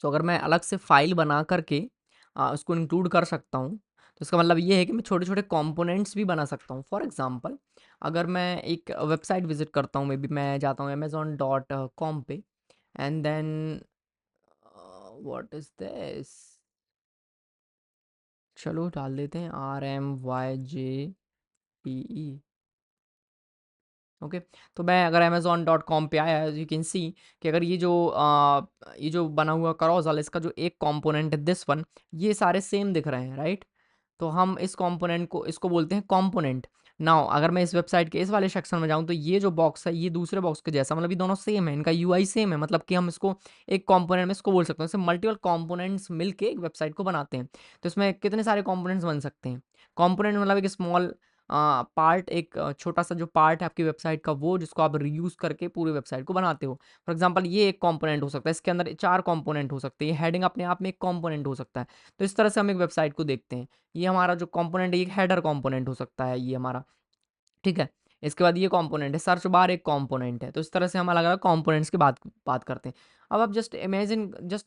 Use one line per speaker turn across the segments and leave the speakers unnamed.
सो अगर मैं अलग से फाइल बना करके उसको इंक्लूड कर सकता हूँ, तो इसका मतलब ये है कि मैं छोटे-छोटे कंपोनेंट्स भी बना सकता हूँ। फॉर एग्ज़ाम्पल अगर मैं एक वेबसाइट विज़िट करता हूँ, मे बी मैं जाता हूँ अमेज़न डॉट कॉम पे and then what is this? चलो डाल देते हैं RMYJPE। ओके, तो मैं अगर amazon.com पे आया एज़ यू कैन सी कि अगर ये जो बना हुआ carousel इसका जो एक कंपोनेंट है दिस वन, ये सारे सेम दिख रहे हैं, राइट? तो हम इस कंपोनेंट को इसको बोलते हैं कंपोनेंट। नाउ अगर मैं इस वेबसाइट के इस वाले सेक्शन में जाऊँ तो ये जो बॉक्स है ये दूसरे बॉक्स के जैसा, मतलब ये दोनों सेम है, इनका यूआई सेम है, मतलब कि हम इसको एक कंपोनेंट में इसको बोल सकते हैं। जैसे मल्टीपल कंपोनेंट्स मिलके एक वेबसाइट को बनाते हैं। तो इसमें कितने सारे कंपोनेंट्स बन सकते हैं। कंपोनेंट मतलब एक स्मॉल पार्ट, एक छोटा-सा जो पार्ट है आपकी वेबसाइट का वो जिसको आप रीयूज़ करके पूरी वेबसाइट को बनाते हो। फॉर एग्ज़ाम्पल ये एक कंपोनेंट हो सकता है, इसके अंदर 4 कंपोनेंट हो सकते हैं, ये हेडिंग अपने आप में एक कंपोनेंट हो सकता है। तो इस तरह से हम एक वेबसाइट को देखते हैं। ये हमारा जो कंपोनेंट है, ये एक हेडर कंपोनेंट हो सकता है ये हमारा, ठीक है? इसके बाद ये कंपोनेंट है, सर्च बार एक कंपोनेंट है। तो इस तरह से हम अलग-अलग कंपोनेंट्स की बात बात करते हैं। अब आप जस्ट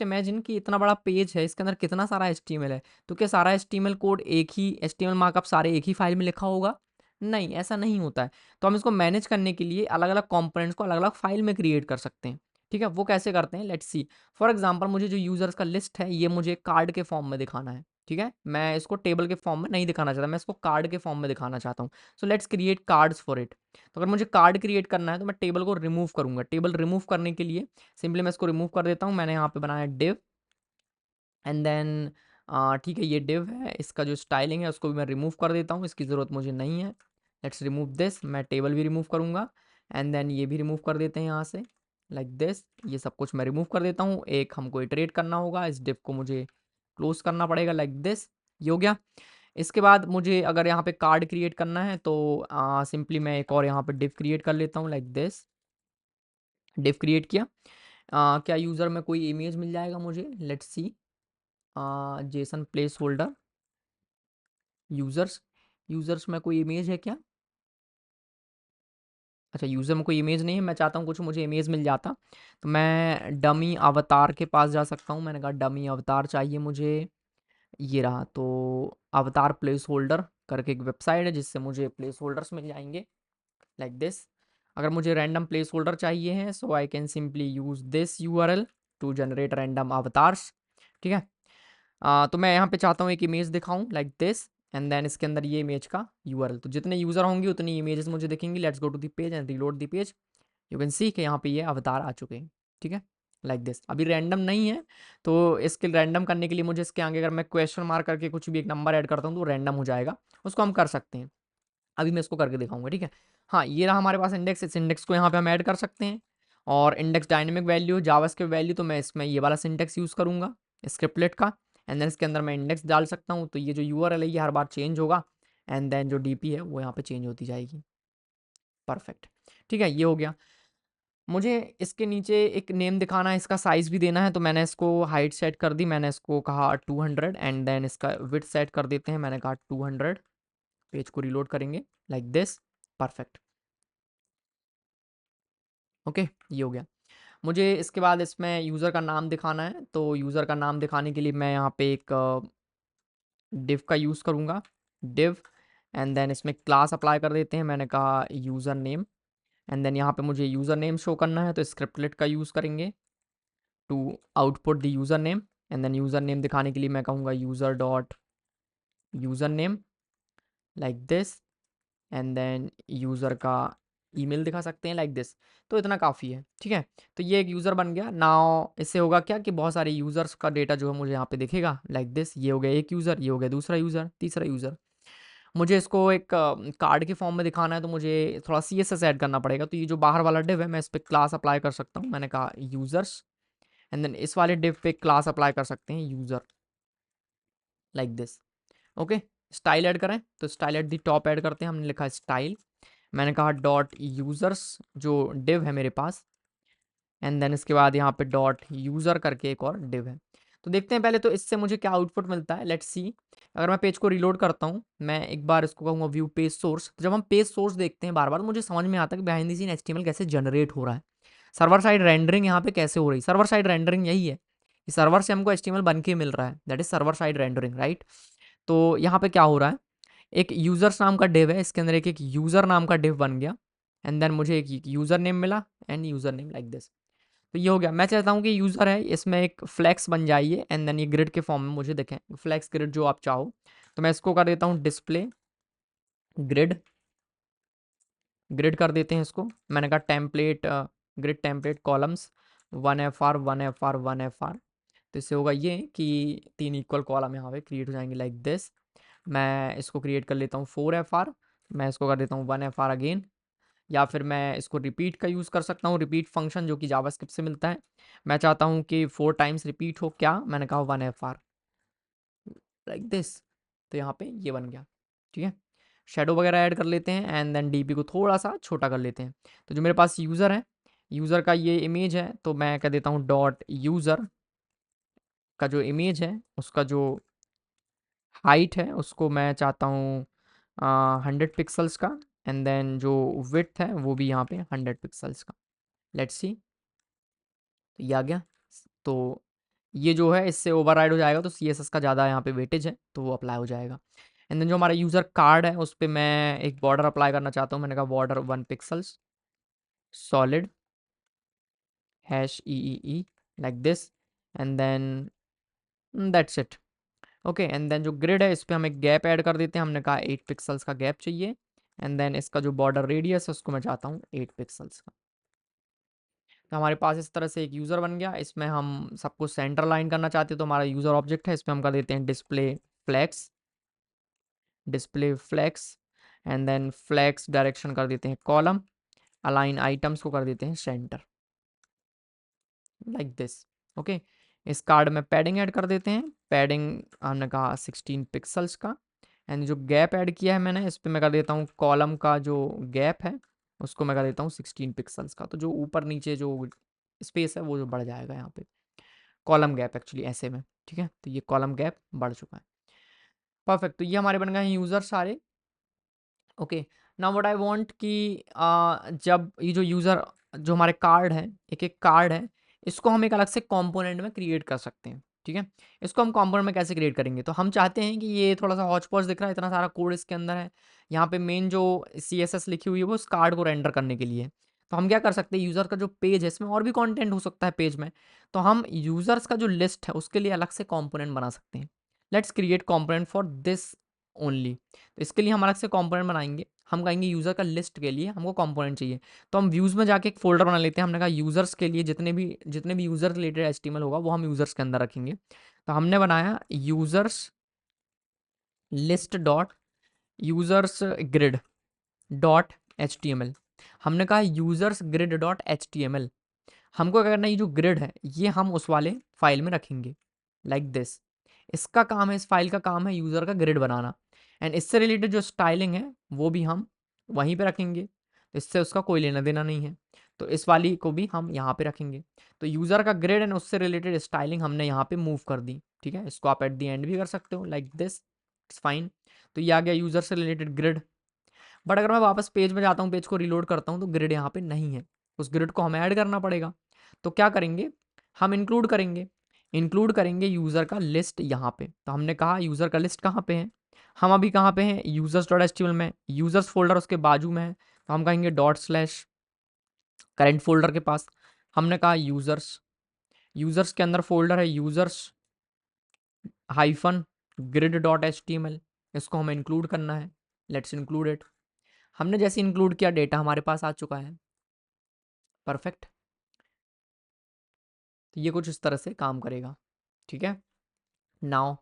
इमेजिन कि इतना बड़ा पेज है, इसके अंदर कितना सारा एचटीएमएल है। तो क्या सारा एचटीएमएल कोड एक ही एचटीएमएल मार्कअप सारे एक ही फाइल में लिखा होगा? नहीं, ऐसा नहीं होता है। तो हम इसको मैनेज करने के लिए अलग-अलग कंपोनेंट्स को अलग-अलग फाइल में क्रिएट कर सकते हैं। ठीक है? वो कैसे करते हैं, लेट्स सी। फॉर एग्ज़ाम्पल मुझे जो यूज़र्स का लिस्ट है, ये मुझे कार्ड के फॉर्म में दिखाना है। ठीक है? मैं इसको टेबल के फॉर्म में नहीं दिखाना चाहता, मैं इसको कार्ड के फॉर्म में दिखाना चाहता हूँ। So let's create cards for it. तो अगर मुझे कार्ड क्रिएट करना है तो मैं टेबल को रिमूव करूँगा। टेबल रिमूव करने के लिए सिंपली मैं इसको रिमूव कर देता हूँ। मैंने यहाँ पे बनाया डिव एंड देन ठीक है, ये डिव है, इसका जो स्टाइलिंग है उसको भी मैं रिमूव कर देता हूँ, इसकी ज़रूरत मुझे नहीं है। Let's remove this. मैं टेबल भी रिमूव करूँगा एंड देन ये भी रिमूव कर देते हैं यहाँ से, लाइक दिस। ये सब कुछ मैं रिमूव कर देता हूँ। एक हमको इटरेट करना होगा, इस डिव को मुझे क्लोज करना पड़ेगा, लाइक दिस। ये हो गया। इसके बाद मुझे अगर यहाँ पे कार्ड क्रिएट करना है तो सिंपली मैं एक और यहाँ पे डिव क्रिएट कर लेता हूँ, लाइक दिस। डिव क्रिएट किया। क्या यूज़र में कोई इमेज मिल जाएगा मुझे? Let's see. Jason place holder users. Users में कोई इमेज है क्या? अच्छा, यूज़र में कोई इमेज नहीं है। मैं चाहता हूँ कुछ मुझे इमेज मिल जाता, तो मैं डमी अवतार के पास जा सकता हूँ। मैंने कहा डमी अवतार चाहिए मुझे, ये रहा। तो अवतार प्लेस होल्डर करके एक वेबसाइट है जिससे मुझे प्लेस होल्डर्स मिल जाएंगे, लाइक दिस। अगर मुझे रैंडम प्लेस होल्डर चाहिए हैं so I can simply use this URL to generate random avatars. ठीक है? तो मैं यहाँ पे चाहता हूँ एक इमेज दिखाऊँ, लाइक दिस एंड देन इसके अंदर ये इमेज का यूआरएल। तो जितने यूज़र होंगे उतनी इमेजेस मुझे दिखेंगी। Let's go to the page and reload the page. You can see कि यहाँ पे ये अवतार आ चुके हैं। ठीक है, लाइक दिस। अभी रैंडम नहीं है, तो इसके रैंडम करने के लिए मुझे इसके आगे अगर मैं क्वेश्चन मार्क करके कुछ भी एक नंबर ऐड करता हूँ तो रैंडम हो जाएगा। उसको हम कर सकते हैं। अभी मैं इसको करके दिखाऊंगा, ठीक है? हाँ, ये रहा हमारे पास इंडेक्स। इस इंडेक्स को यहाँ पे हम ऐड कर सकते हैं। और index dynamic value, JavaScript value, तो मैं इसमें ये वाला सिंटेक्स यूज़ करूँगा स्क्रिप्टलेट का। एंड देन इसके अंदर मैं इंडेक्स डाल सकता हूँ। तो ये जो यूआरएल है ये हर बार चेंज होगा एंड देन जो डीपी है वो यहाँ पे चेंज होती जाएगी। परफेक्ट। ठीक है, ये हो गया। मुझे इसके नीचे एक नेम दिखाना है, इसका साइज़ भी देना है। तो मैंने इसको हाइट सेट कर दी, मैंने इसको कहा 200 एंड देन इसका विड्थ सेट कर देते हैं, मैंने कहा 200। पेज को रीलोड करेंगे, लाइक दिस। परफेक्ट। ओके, ये हो गया। मुझे इसके बाद इसमें यूज़र का नाम दिखाना है। तो यूज़र का नाम दिखाने के लिए मैं यहाँ पे एक डिव का यूज़ करूँगा, डिव। एंड देन इसमें क्लास अप्लाई कर देते हैं, मैंने कहा यूज़र नेम। एंड देन यहाँ पे मुझे यूज़र नेम शो करना है तो स्क्रिप्टलेट का यूज़ करेंगे to output the user name. And then user name दिखाने के लिए मैं कहूँगा user dot user name, like this. And then user का ईमेल दिखा सकते हैं, लाइक दिस। तो इतना काफ़ी है, ठीक है? तो ये एक यूज़र बन गया। नाउ इससे होगा क्या कि बहुत सारे यूज़र्स का डेटा जो है मुझे यहाँ पे दिखेगा, लाइक दिस। ये हो गया एक यूज़र, ये हो गया दूसरा यूज़र, तीसरा यूज़र। मुझे इसको एक कार्ड के फॉर्म में दिखाना है तो मुझे थोड़ा सीएसएस ऐड करना पड़ेगा। तो ये जो बाहर वाला डिव है मैं इस पे क्लास अप्लाई कर सकता हूँ, मैंने कहा यूज़र्स। एंड देन इस वाले डिव पे क्लास अप्लाई कर सकते हैं user, like this. Okay, style add करें तो style at the top add करते हैं। हमने लिखा स्टाइल, मैंने कहा डॉट यूज़र्स जो डिव है मेरे पास। एंड देन इसके बाद यहाँ पे डॉट यूज़र करके एक और डिव है। तो देखते हैं पहले तो इससे मुझे क्या आउटपुट मिलता है, लेट्स सी। अगर मैं पेज को रीलोड करता हूँ, मैं एक बार इसको कहूँगा व्यू पेज सोर्स। तो जब हम पेज सोर्स देखते हैं बार बार तो मुझे समझ में आता है कि बिहाइंड द सीन एचटीएमएल कैसे जनरेट हो रहा है, सर्वर साइड रेंडरिंग यहाँ पे कैसे हो रही है। सर्वर साइड रेंडरिंग यही है ये सर्वर से हमको HTML बन के मिल रहा है, that is server side rendering, right. तो यहाँ पे क्या हो रहा है, एक यूजर्स नाम का डिव है, इसके अंदर एक यूजर नाम का डिव बन गया, एंड देन मुझे एक यूजर नेम मिला and user name like this. तो ये हो गया। मैं चाहता हूँ कि यूजर है इसमें एक फ्लैक्स बन जाइए एंड देन ये ग्रिड के फॉर्म में मुझे दिखें, फ्लैक्स ग्रिड जो आप चाहो। तो मैं इसको कर देता हूँ डिस्प्ले ग्रिड, ग्रिड कर देते हैं इसको। मैंने कहा template grid template columns 1FR 1FR 1FR। तो इससे होगा ये कि 3 इक्वल कॉलम यहाँ पे क्रिएट हो जाएंगे लाइक दिस। मैं इसको क्रिएट कर लेता हूँ 4FR, मैं इसको कर देता हूँ 1FR अगेन, या फिर मैं इसको रिपीट का यूज़ कर सकता हूँ, रिपीट फंक्शन जो कि जावास्क्रिप्ट से मिलता है। मैं चाहता हूँ कि 4 टाइम्स रिपीट हो, क्या मैंने कहा 1FR लाइक दिस। तो यहाँ पे ये बन गया, ठीक है। शेडो वगैरह ऐड कर लेते हैं एंड देन डीपी को थोड़ा सा छोटा कर लेते हैं। तो जो मेरे पास यूज़र है, यूज़र का ये इमेज है, तो मैं कह देता हूँ डॉट यूज़र का जो इमेज है उसका जो हाइट है उसको मैं चाहता हूँ 100 पिक्सल्स का, एंड देन जो विड्थ है वो भी यहाँ पे 100 पिक्सल्स का। लेट्स सी, तो ये आ गया। तो ये जो है इससे ओवरराइड हो जाएगा, तो CSS का ज़्यादा यहाँ पे वेटेज है तो वो अप्लाई हो जाएगा। एंड देन जो हमारा यूज़र कार्ड है उस पर मैं एक बॉर्डर अप्लाई करना चाहता हूँ। मैंने कहा border 1 pixels solid #EEE like this, and then that's it. Okay, and then जो ग्रिड है इस पर हम एक गैप ऐड कर देते हैं। हमने कहा 8 पिक्सल्स का गैप चाहिए, एंड देन इसका जो बॉर्डर रेडियस है उसको मैं चाहता हूँ 8 पिक्सल्स का। तो हमारे पास इस तरह से एक यूज़र बन गया। इसमें हम सबको सेंटर लाइन करना चाहते हैं, तो हमारा यूज़र ऑब्जेक्ट है, इसमें हम कर देते हैं display flex, and then flex direction कर देते हैं कॉलम, अलाइन आइटम्स को कर देते हैं सेंटर लाइक दिस। ओके, इस कार्ड में पैडिंग ऐड कर देते हैं। पैडिंग हमने कहा 16 पिक्सल्स का, एंड जो गैप ऐड किया है मैंने इस पर मैं कर देता हूँ कॉलम का जो गैप है उसको मैं कर देता हूँ 16 पिक्सल्स का। तो जो ऊपर नीचे जो स्पेस है वो जो बढ़ जाएगा यहाँ पे, कॉलम गैप एक्चुअली ऐसे में, ठीक है। तो ये कॉलम गैप बढ़ चुका है, परफेक्ट। तो ये हमारे बन गए हैं यूज़र सारे। Okay, now what I want कि जब ये जो यूज़र जो हमारे कार्ड है, एक एक कार्ड है, इसको हम एक अलग से कंपोनेंट में क्रिएट कर सकते हैं, ठीक है। इसको हम कंपोनेंट में कैसे क्रिएट करेंगे, तो हम चाहते हैं कि ये थोड़ा सा हौच पौच दिख रहा है, इतना सारा कोड इसके अंदर है। यहाँ पे मेन जो CSS लिखी हुई है वो उस कार्ड को रेंडर करने के लिए है। तो हम क्या कर सकते हैं, यूज़र का जो पेज है इसमें और भी कंटेंट हो सकता है पेज में, तो हम यूज़र्स का जो लिस्ट है उसके लिए अलग से कंपोनेंट बना सकते हैं। Let's create component for this only. तो इसके लिए हम अलग से कंपोनेंट बनाएंगे। हम कहेंगे यूज़र का लिस्ट के लिए हमको कंपोनेंट चाहिए, तो हम व्यूज़ में जाके एक फ़ोल्डर बना लेते हैं। हमने कहा यूज़र्स के लिए जितने भी यूज़र रिलेटेड HTML होगा वो हम यूज़र्स के अंदर रखेंगे। तो हमने बनाया users list dot users grid dot HTML। हमने कहा यूज़र्स ग्रिड डॉट HTML। हमको क्या करना है, ये जो ग्रिड है ये हम उस वाले फाइल में रखेंगे लाइक दिस। इसका काम है, इस फाइल का काम है यूज़र का ग्रिड बनाना, एंड इससे रिलेटेड जो स्टाइलिंग है वो भी हम वहीं पे रखेंगे। तो इससे उसका कोई लेना देना नहीं है, तो इस वाली को भी हम यहाँ पे रखेंगे। तो यूज़र का ग्रिड एंड उससे रिलेटेड स्टाइलिंग हमने यहाँ पे मूव कर दी, ठीक है। इसको आप एट दी एंड भी कर सकते हो लाइक दिस, इट्स फाइन। तो ये आ गया यूज़र से रिलेटेड ग्रिड। बट अगर मैं वापस पेज में जाता हूँ, पेज को रिलोड करता हूँ, तो ग्रिड यहाँ पे नहीं है, उस ग्रिड को हमें ऐड करना पड़ेगा। तो क्या करेंगे, हम इंक्लूड करेंगे यूज़र का लिस्ट यहाँ पे। तो हमने कहा यूज़र का लिस्ट कहाँ पे है, हम अभी कहाँ पे हैं, यूजर्स डॉट HTML में, यूजर्स फोल्डर उसके बाजू में है, तो हम कहेंगे डॉट स्लैश करेंट फोल्डर के पास। हमने कहा यूजर्स, यूजर्स के अंदर फोल्डर है users hyphen grid dot HTML, इसको हमें इंक्लूड करना है। Let's include it. हमने जैसे इंक्लूड किया डेटा हमारे पास आ चुका है, परफेक्ट। तो ये कुछ इस तरह से काम करेगा, ठीक है। Now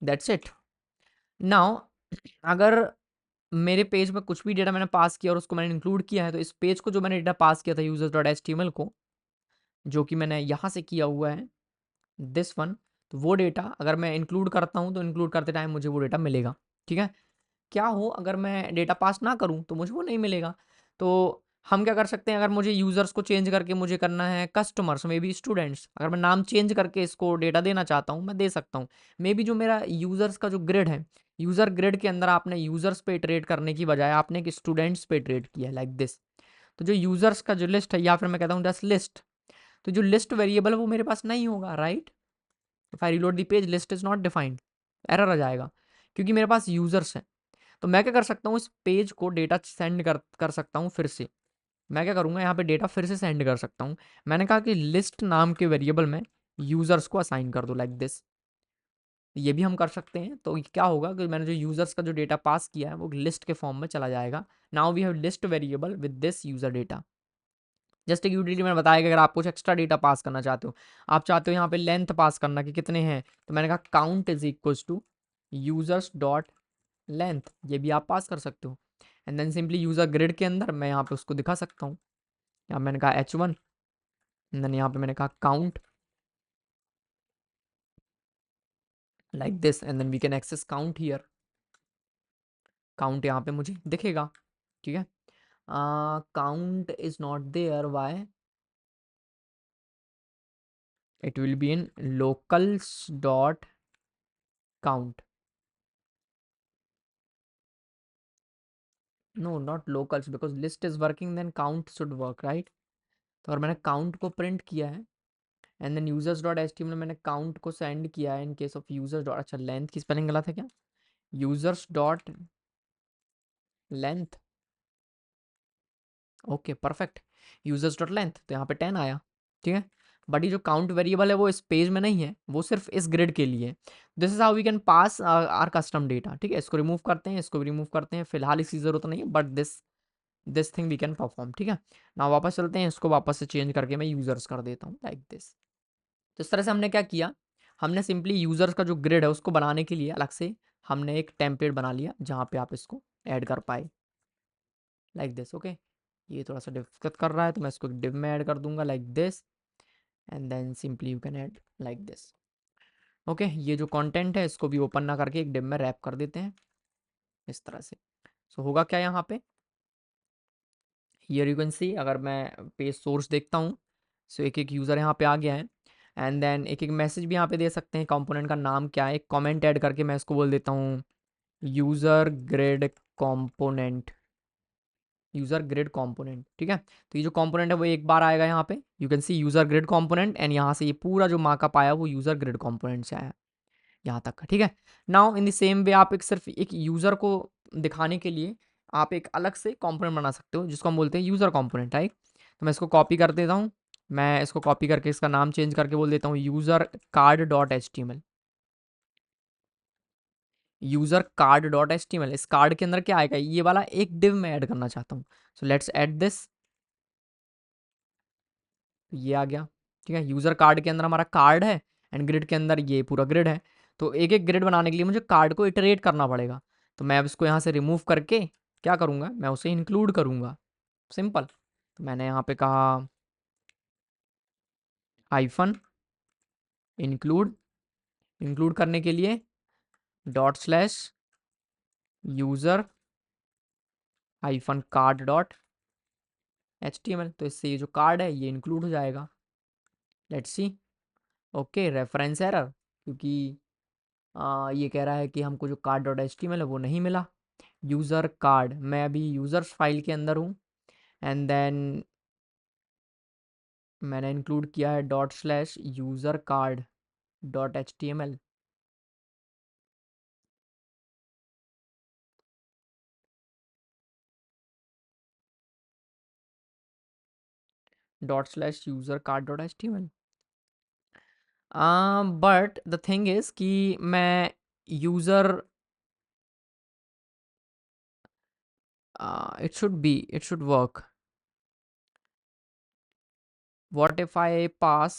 that's it. नाउ अगर मेरे पेज में कुछ भी डेटा मैंने पास किया और उसको मैंने इंक्लूड किया है, तो इस पेज को जो मैंने डेटा पास किया था यूजर्स डॉट HTML को, जो कि मैंने यहाँ से किया हुआ है दिस वन, तो वो डेटा अगर मैं इंक्लूड करता हूँ तो इंक्लूड करते टाइम मुझे वो डेटा मिलेगा, ठीक है। क्या हो अगर मैं डेटा पास ना करूं तो मुझे वो नहीं मिलेगा। तो हम क्या कर सकते हैं, अगर मुझे यूज़र्स को चेंज करके मुझे करना है कस्टमर्स मे बी स्टूडेंट्स, अगर मैं नाम चेंज करके इसको डेटा देना चाहता हूँ मैं दे सकता हूँ। मे बी जो मेरा यूज़र्स का जो ग्रिड है, यूज़र ग्रिड के अंदर आपने यूज़र्स पे ट्रेड करने की बजाय आपने एक स्टूडेंट्स पे ट्रेड किया लाइक दिस। तो जो यूज़र्स का जो लिस्ट है, या फिर मैं कहता हूँ जस्ट लिस्ट, तो जो लिस्ट वेरिएबल है वो मेरे पास नहीं होगा, right. If I reload the page list is not defined, error आ जाएगा क्योंकि मेरे पास यूजर्स हैं। तो मैं क्या कर सकता हूँ, इस पेज को डेटा सेंड कर सकता हूँ फिर से। मैं क्या करूँगा, यहाँ पे डेटा फिर से सेंड कर सकता हूँ। मैंने कहा कि लिस्ट नाम के वेरिएबल में यूजर्स को असाइन कर दो लाइक दिस। ये भी हम कर सकते हैं। तो क्या होगा कि मैंने जो यूजर्स का जो डेटा पास किया है वो लिस्ट के फॉर्म में चला जाएगा। Now we have list variable with this user data. Just एक यूटिलिटी मैंने बताया कि अगर आप कुछ एक्स्ट्रा डेटा पास करना चाहते हो, आप चाहते हो यहाँ पे लेंथ पास करना कि कितने हैं, तो मैंने कहा count is equals to users dot length, ये भी आप पास कर सकते हो। And then simply user grid के अंदर मैं यहाँ पे उसको दिखा सकता हूँ। यहाँ मैंने कहा h1, देन यहाँ पे मैंने कहा count like this, and then we can access count here. Count यहाँ पे मुझे दिखेगा, ठीक है। Count is not there, why, it will be in locals dot count, no not locals, because list is working then count should work, right। तो अगर मैंने count को print किया है and then users dot html में मैंने count को send किया है in case of users dot, अच्छा length की spelling गलत है क्या, users dot length, okay perfect, users dot length, तो यहाँ पे 10 आया, ठीक है। बट ये जो काउंट वेरिएबल है वो इस पेज में नहीं है, वो सिर्फ इस ग्रिड के लिए। This is how we can pass our custom data, ठीक है। इसको रिमूव करते हैं, इसको भी रिमूव करते हैं, फिलहाल इसकी जरूरत नहीं है, but this thing we can perform, ठीक है ना। वापस चलते हैं, इसको वापस से चेंज करके मैं यूजर्स कर देता हूँ लाइक दिस। तो इस तरह से हमने क्या किया, हमने सिंपली यूजर्स का जो ग्रिड है उसको बनाने के लिए अलग से हमने एक टेम्पलेट बना लिया जहाँ पे आप इसको ऐड कर पाए लाइक दिस, ओके। ये थोड़ा सा दिक्कत कर रहा है तो मैं इसको डिव में ऐड कर दूंगा like this, and then simply you can add like this, okay. ये जो कंटेंट है इसको भी ओपन ना करके एक डिव में रैप कर देते हैं इस तरह से। सो होगा क्या यहाँ पे, हियर यू कैन सी, अगर मैं पेज सोर्स देखता हूँ, सो एक एक यूज़र यहाँ पे आ गया है। एंड देन एक एक मैसेज भी यहाँ पे दे सकते हैं, कंपोनेंट का नाम क्या है, एक कमेंट ऐड करके मैं इसको बोल देता हूँ user grid component, user grid component, ठीक है। तो ये जो कंपोनेंट है वो एक बार आएगा यहाँ पे, you can C user grid component, and यहाँ से ये पूरा जो मार्कअप आया वो यूजर ग्रिड कंपोनेंट से आया यहाँ तक का, ठीक है। Now in the same way आप एक सिर्फ एक यूजर को दिखाने के लिए आप एक अलग से कंपोनेंट बना सकते हो जिसको हम बोलते हैं यूजर कंपोनेंट, राइट। तो मैं इसको कॉपी कर देता हूँ, मैं इसको कॉपी करके इसका नाम चेंज करके बोल देता हूँ user card dot H T M L, user card dot H T M L. इस कार्ड के अंदर क्या आएगा, ये वाला एक डिव में ऐड करना चाहता हूँ, सो लेट्स ऐड दिस, ये आ गया, ठीक है। यूजर कार्ड के अंदर हमारा कार्ड है एंड ग्रिड के अंदर ये पूरा ग्रिड है। तो एक एक ग्रिड बनाने के लिए मुझे कार्ड को इटरेट करना पड़ेगा। तो मैं अब इसको यहाँ से रिमूव करके क्या करूँगा, मैं उसे इंक्लूड करूँगा, सिंपल। तो मैंने यहाँ पे कहा हाइफन इंक्लूड, इंक्लूड करने के लिए dot slash user hyphen card dot H T M L. तो इससे ये जो कार्ड है ये इंक्लूड हो जाएगा, let's see. Okay, reference error, क्योंकि ये कह रहा है कि हमको जो card dot H T M L है वो नहीं मिला। यूज़र कार्ड, मैं अभी यूज़र्स फाइल के अंदर हूँ, एंड देन मैंने इंक्लूड किया है dot slash user card dot H T M L, dot slash user card dot H T M L. But the thing is कि मैं user, it should work, what if I pass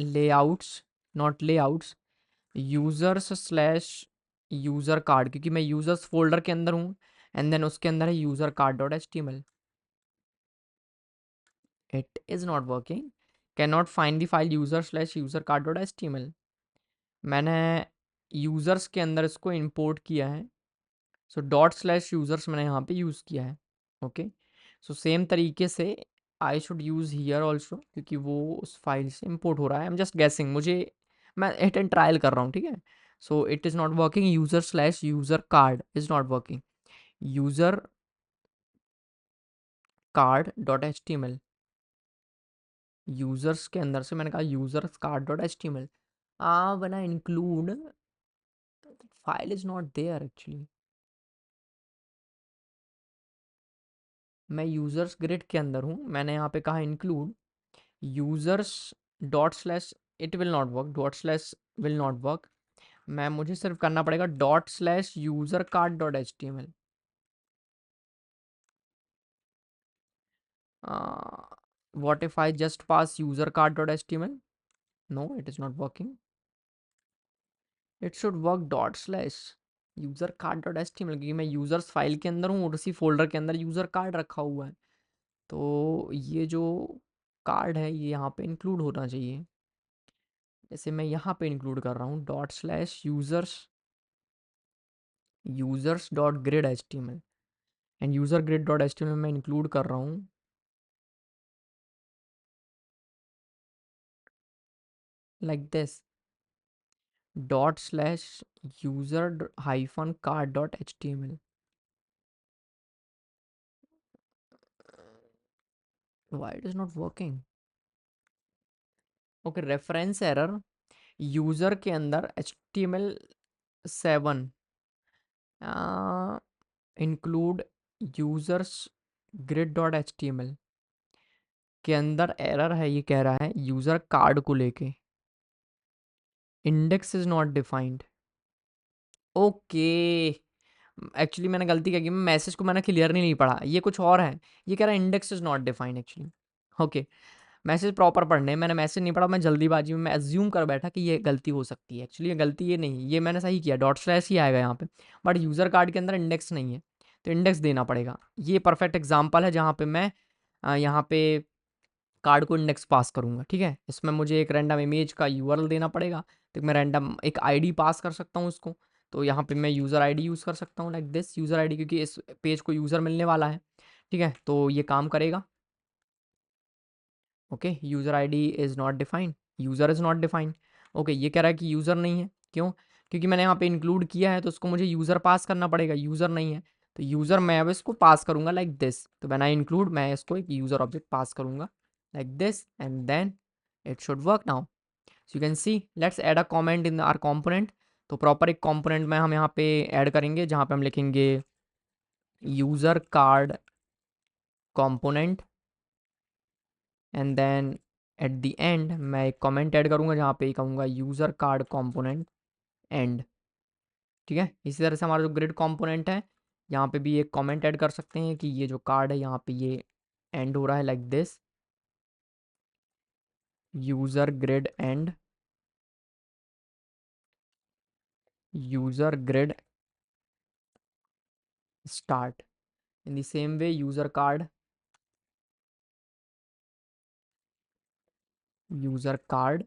layouts, not layouts, users slash user card, क्योंकि मैं users folder के अंदर हूँ and then उसके अंदर है user card dot H T M L. It is not working, can not find the file user slash user card dot H T M L. मैंने users के अंदर इसको इंपोर्ट किया है, सो डॉट स्लैश यूज़र्स मैंने यहाँ पे use किया है, ओके। सो सेम तरीके से I should use here also, क्योंकि वो उस फाइल से इंपोर्ट हो रहा है। आई एम जस्ट गैसिंग, मुझे, मैं हिट एंड ट्रायल कर रहा हूँ, ठीक है। So it is not working, user slash user card is not working, user card dot H T M L, users के अंदर से मैंने कहा users card dot H T M L, बना include, file is not there actually. मैं users grid के अंदर हूँ, मैंने यहाँ पे कहा include users dot slash, it will not work, dot slash will not work, मैं मुझे सिर्फ करना पड़ेगा dot slash user card dot H T M L. what if I just pass user card.html? No, it is not working. It should work dot slash user card.html, क्योंकि मैं users file के अंदर हूँ और उसी फोल्डर के अंदर user card रखा हुआ है, तो ये जो कार्ड है ये यहाँ पे इंक्लूड होना चाहिए। जैसे मैं यहाँ पे इंक्लूड कर रहा हूँ dot slash users dot grid H T M L, and user grid dot H T M L मैं इंक्लूड कर रहा हूँ like this, dot slash user hyphen card dot H T M L. Why it is not working? Okay, reference error, user के अंदर HTML7 include users grid dot H T M L के अंदर error है, ये कह रहा है user card को लेके index is not defined. Okay, actually मैंने गलती की, मैं मैसेज को मैंने क्लियरली नहीं पढ़ा, ये कुछ और है, ये कह रहा है index is not defined actually. Okay, message proper पढ़ने, मैंने मैसेज नहीं पढ़ा, मैं जल्दीबाजी में मैं अज्यूम कर बैठा कि ये गलती हो सकती है, एक्चुअली ये गलती ये नहीं, ये मैंने सही किया, डॉट स्लैश ही आएगा यहाँ पे, बट यूज़र कार्ड के अंदर इंडेक्स नहीं है, तो इंडेक्स देना पड़ेगा। ये परफेक्ट एग्जाम्पल है जहाँ पे मैं यहाँ पे कार्ड को इंडेक्स पास करूँगा, ठीक है। इसमें मुझे एक रैंडम इमेज का यूआरएल देना पड़ेगा, तो मैं रैंडम एक आईडी पास कर सकता हूँ उसको, तो यहाँ पे मैं यूज़र आईडी यूज़ कर सकता हूँ लाइक दिस, यूज़र आईडी, क्योंकि इस पेज को यूज़र मिलने वाला है, ठीक है, तो ये काम करेगा। Okay, user ID is not defined, user is not defined. Okay, ये कह रहा है कि यूज़र नहीं है, क्यों? क्योंकि मैंने यहाँ पे इंक्लूड किया है, तो उसको मुझे यूज़र पास करना पड़ेगा, यूज़र नहीं है, तो यूज़र मैं अब इसको पास करूँगा लाइक दिस, तो व्हेन आई इंक्लूड मैं इसको एक यूज़र ऑब्जेक्ट पास करूँगा like this, and then it should work now. So you can see, let's add a comment in our component. तो प्रॉपर एक कॉम्पोनेंट में हम यहाँ पे ऐड करेंगे, जहाँ पे हम लिखेंगे user card component, and then at the end मैं एक कमेंट ऐड करूँगा जहाँ पे कहूँगा यूज़र कार्ड कंपोनेंट एंड, ठीक है। इसी तरह से हमारा जो ग्रिड कंपोनेंट है, यहाँ पे भी एक कमेंट ऐड कर सकते हैं कि ये जो कार्ड है यहाँ पे ये एंड हो रहा है like this, user grid and, user grid start, in the same way user card, user card,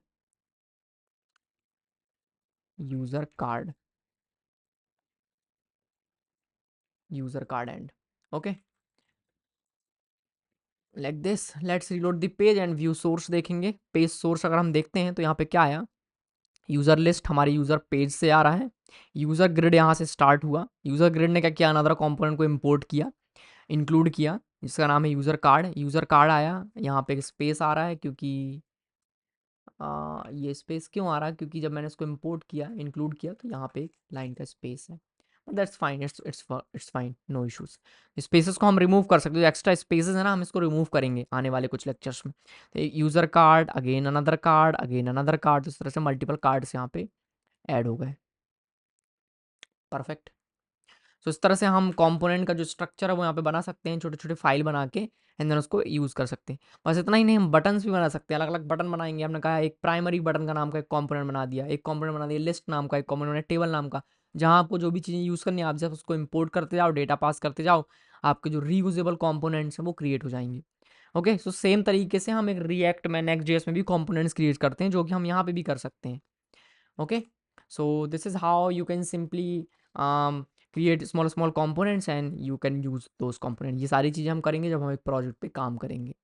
user card, user card and. Okay, like this, let's reload the page and view source देखेंगे। Page source अगर हम देखते हैं तो यहाँ पे क्या आया, यूज़र लिस्ट हमारे यूज़र पेज से आ रहा है, यूज़र ग्रिड यहाँ से स्टार्ट हुआ, यूज़र ग्रिड ने क्या किया, अनदर कंपोनेंट को इंपोर्ट किया, इंक्लूड किया, जिसका नाम है यूज़र कार्ड, यूज़र कार्ड आया, यहाँ पे स्पेस आ रहा है, क्योंकि ये स्पेस क्यों आ रहा है, क्योंकि जब मैंने इसको इंपोर्ट किया, इंक्लूड किया, तो यहाँ पे एक लाइन का स्पेस है, that's fine, it's fine, no issues. Spaces को हम रिमूव कर सकते हैं, जो एक्स्ट्रा स्पेसेस है ना, हम इसको रिमूव करेंगे आने वाले कुछ लेक्चर्स में। तो user card, again another card, again another card, इस तरह से मल्टीपल कार्ड्स यहाँ पे ऐड हो गए। परफेक्ट। सो इस तरह से हम कंपोनेंट का जो स्ट्रक्चर है वो यहाँ पे बना सकते हैं, छोटे छोटे फाइल बना के, एंड देन उसको यूज़ कर सकते हैं। बस इतना ही नहीं, हम बटन्स भी बना सकते हैं, अलग अलग बटन बनाएंगे। हमने कहा एक प्राइमरी बटन का नाम का एक कंपोनेंट बना दिया, एक कंपोनेंट बना दिया लिस्ट नाम का, एक कंपोनेंट बना टेबल नाम का, जहाँ आपको जो भी चीज़ें यूज़ करनी है आप जब उसको इंपोर्ट करते जाओ, डेटा पास करते जाओ, आपके जो रीयूजेबल कंपोनेंट्स हैं वो क्रिएट हो जाएंगे। ओके, सो सेम तरीके से हम एक रिएक्ट में, नेक्स्ट जेएस में भी कंपोनेंट्स क्रिएट करते हैं, जो कि हम यहाँ पे भी कर सकते हैं। Okay, so this is how you can simply create small components and you can use those components। ये सारी चीज़ें हम करेंगे जब हम एक प्रोजेक्ट पे काम करेंगे।